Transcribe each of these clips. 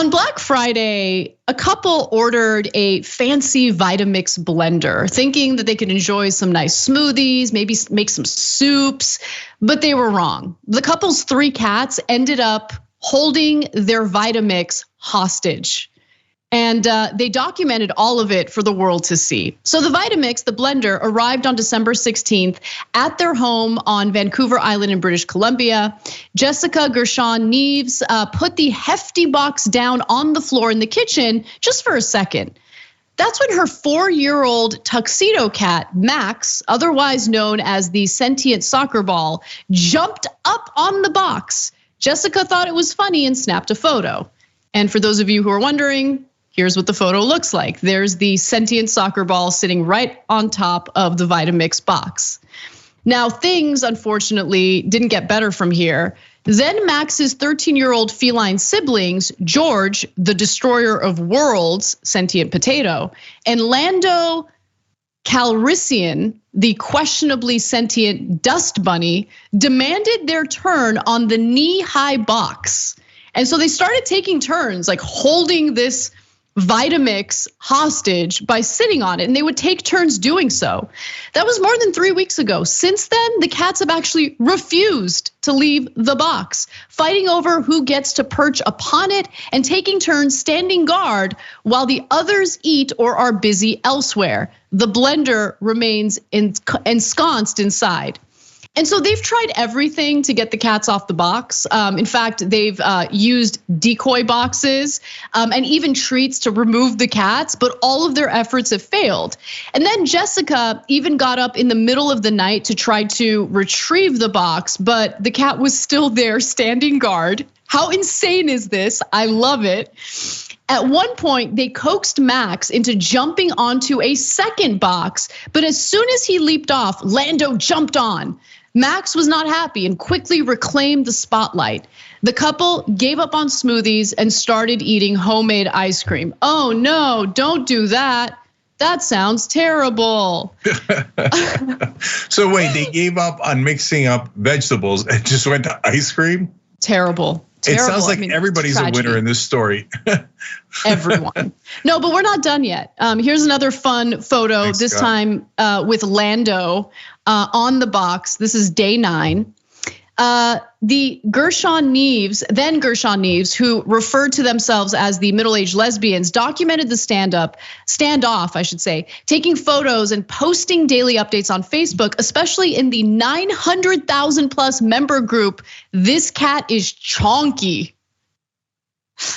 On Black Friday, a couple ordered a fancy Vitamix blender, thinking that they could enjoy some nice smoothies, maybe make some soups, but they were wrong. The couple's 3 cats ended up holding their Vitamix hostage. And they documented all of it for the world to see. So the Vitamix, the blender, arrived on December 16th at their home on Vancouver Island in British Columbia. Nikii Gerson-Neeves put the hefty box down on the floor in the kitchen just for a second. That's when her 4-year-old tuxedo cat, Max, otherwise known as the sentient soccer ball, jumped up on the box. Jessica thought it was funny and snapped a photo. And for those of you who are wondering, here's what the photo looks like. There's the sentient soccer ball sitting right on top of the Vitamix box. Now, things unfortunately didn't get better from here. Then Max's 13-year-old feline siblings, George, the destroyer of worlds, sentient potato, and Lando Calrissian, the questionably sentient dust bunny, demanded their turn on the knee-high box. And so they started taking turns, like holding this Vitamix hostage by sitting on it, and they would take turns doing so. That was more than 3 weeks ago. Since then, the cats have actually refused to leave the box, fighting over who gets to perch upon it and taking turns standing guard while the others eat or are busy elsewhere. The blender remains ensconced inside. And so they've tried everything to get the cats off the box. In fact, they've used decoy boxes and even treats to remove the cats, but all of their efforts have failed. And then Jessica even got up in the middle of the night to try to retrieve the box, but the cat was still there standing guard. How insane is this? I love it. At one point, they coaxed Max into jumping onto a second box, but as soon as he leaped off, Lando jumped on. Max was not happy and quickly reclaimed the spotlight. The couple gave up on smoothies and started eating homemade ice cream. Oh no, don't do that. That sounds terrible. So wait, they gave up on mixing up vegetables and just went to ice cream? Terrible. It sounds like everybody's a winner in this story. Everyone. No, but we're not done yet. Here's another fun photo, Thanks, this God. Time with Lando on the box. This is day 9. The Gerson-Neeves, who referred to themselves as the middle-aged lesbians, documented the standoff, I should say, taking photos and posting daily updates on Facebook, especially in the 900,000 plus member group, This Cat is Chonky,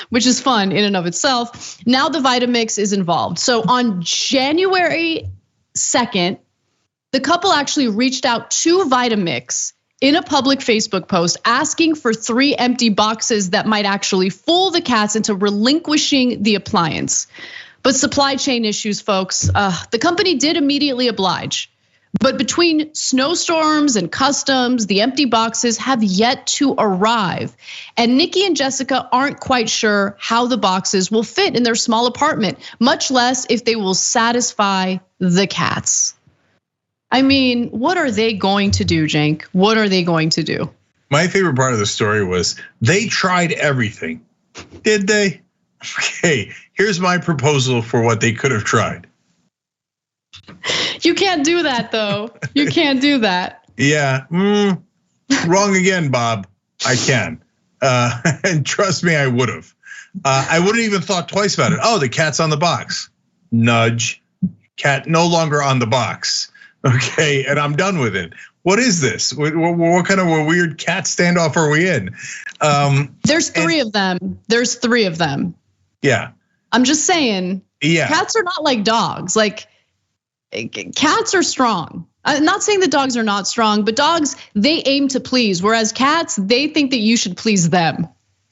which is fun in and of itself. Now the Vitamix is involved. So on January 2nd, the couple actually reached out to Vitamix in a public Facebook post asking for 3 empty boxes that might actually fool the cats into relinquishing the appliance. But supply chain issues, folks, the company did immediately oblige. But between snowstorms and customs, the empty boxes have yet to arrive. And Nikki and Jessica aren't quite sure how the boxes will fit in their small apartment, much less if they will satisfy the cats. I mean, what are they going to do, Cenk? What are they going to do? My favorite part of the story was they tried everything. Did they? Okay, here's my proposal for what they could have tried. You can't do that though. You can't do that. Yeah, wrong again, Bob. I can, and trust me, I would have. I wouldn't even thought twice about it. Oh, the cat's on the box. Nudge. Cat no longer on the box. Okay, and I'm done with it. What is this? What kind of a weird cat standoff are we in? There's 3 of them. There's 3 of them. Yeah. I'm just saying. Yeah. Cats are not like dogs. Like cats are strong. I'm not saying that dogs are not strong, but dogs, they aim to please, whereas cats, they think that you should please them.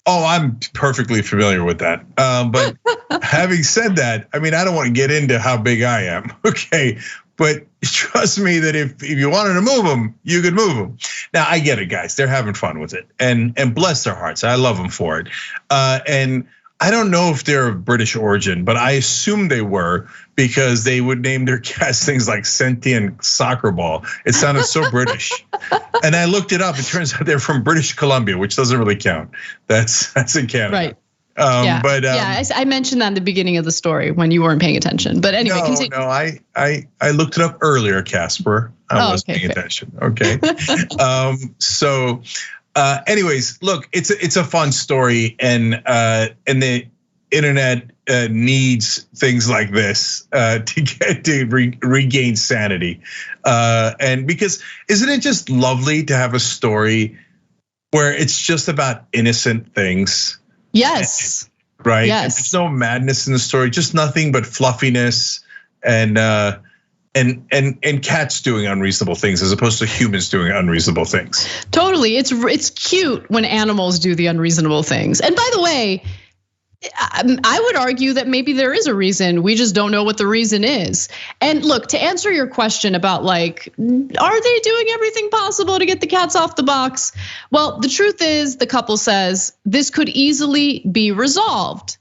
Oh, I'm perfectly familiar with that. But having said that, I mean, I don't want to get into how big I am. Okay. But trust me that if you wanted to move them, you could move them. Now I get it, guys. They're having fun with it, and bless their hearts. I love them for it. And I don't know if they're of British origin, but I assume they were because they would name their cats things like sentient soccer ball. It sounded so British. And I looked it up. It turns out they're from British Columbia, which doesn't really count. That's in Canada. Right. But I mentioned that in the beginning of the story when you weren't paying attention. But anyway, continue. No, I looked it up earlier, Casper. I was paying attention. Okay. Anyways, look, it's a fun story, and the internet needs things like this to regain sanity, and because isn't it just lovely to have a story where it's just about innocent things? Yes. Right. Yes. And there's no madness in the story, just nothing but fluffiness and cats doing unreasonable things as opposed to humans doing unreasonable things. Totally. It's cute when animals do the unreasonable things. And by the way, I would argue that maybe there is a reason. We just don't know what the reason is. And look, to answer your question about like, are they doing everything possible to get the cats off the box? Well, the truth is, the couple says this could easily be resolved.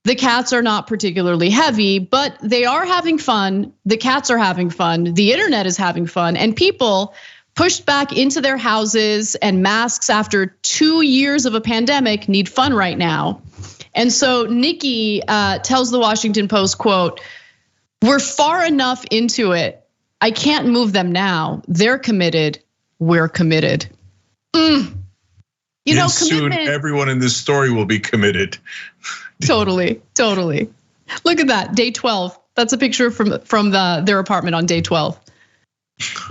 The cats are not particularly heavy, but they are having fun. The cats are having fun. The internet is having fun. And people pushed back into their houses and masks after 2 years of a pandemic need fun right now. And so Nikki tells the Washington Post, quote, "We're far enough into it. I can't move them now. They're committed. We're committed." You know, soon everyone in this story will be committed. Totally. Look at that, day 12. That's a picture from their apartment on day 12.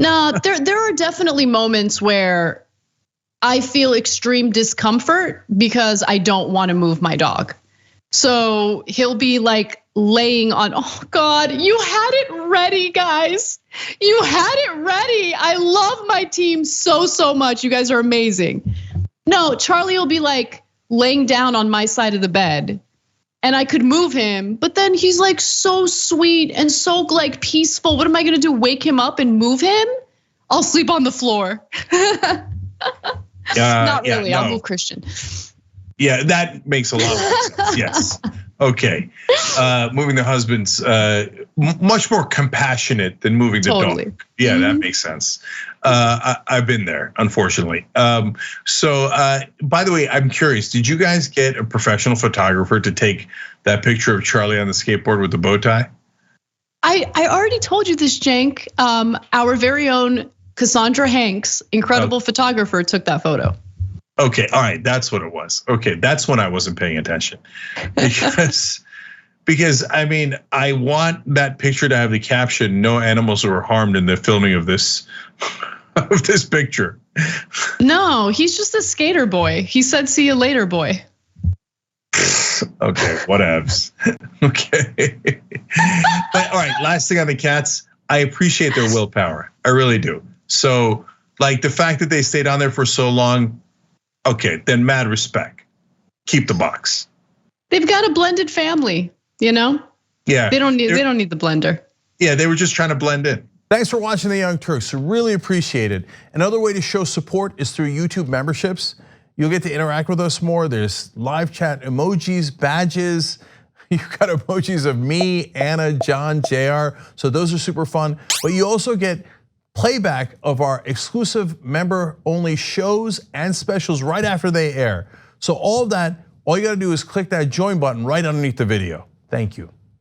No, there are definitely moments where I feel extreme discomfort because I don't want to move my dog. So he'll be like laying on, oh God, you had it ready, guys. You had it ready. I love my team so much. You guys are amazing. No, Charlie will be like laying down on my side of the bed and I could move him, but then he's like so sweet and so like peaceful. What am I gonna do? Wake him up and move him? I'll sleep on the floor. Not really, no. I'll move Christian. Yeah, that makes a lot of sense. Yes. Okay. Moving the husband's much more compassionate than moving the dog. Yeah, that makes sense. I've been there, unfortunately. So, by the way, I'm curious. Did you guys get a professional photographer to take that picture of Charlie on the skateboard with the bow tie? I already told you this, Cenk. Our very own Cassandra Hanks, incredible photographer, took that photo. Okay, all right, that's what it was. Okay, that's when I wasn't paying attention, because I mean, I want that picture to have the caption, "No animals were harmed in the filming of this picture." No, he's just a skater boy. He said, "See you later, boy." Okay, whatevs. Okay, but all right, last thing on the cats, I appreciate their willpower. I really do. So, like the fact that they stayed on there for so long. Okay, then mad respect. Keep the box. They've got a blended family, you know? Yeah. They don't need the blender. Yeah, they were just trying to blend in. Thanks for watching The Young Turks. Really appreciate it. Another way to show support is through YouTube memberships. You'll get to interact with us more. There's live chat emojis, badges. You've got emojis of me, Anna, John, JR. So those are super fun. But you also get playback of our exclusive member-only shows and specials right after they air. So all of that, all you gotta do is click that join button right underneath the video. Thank you.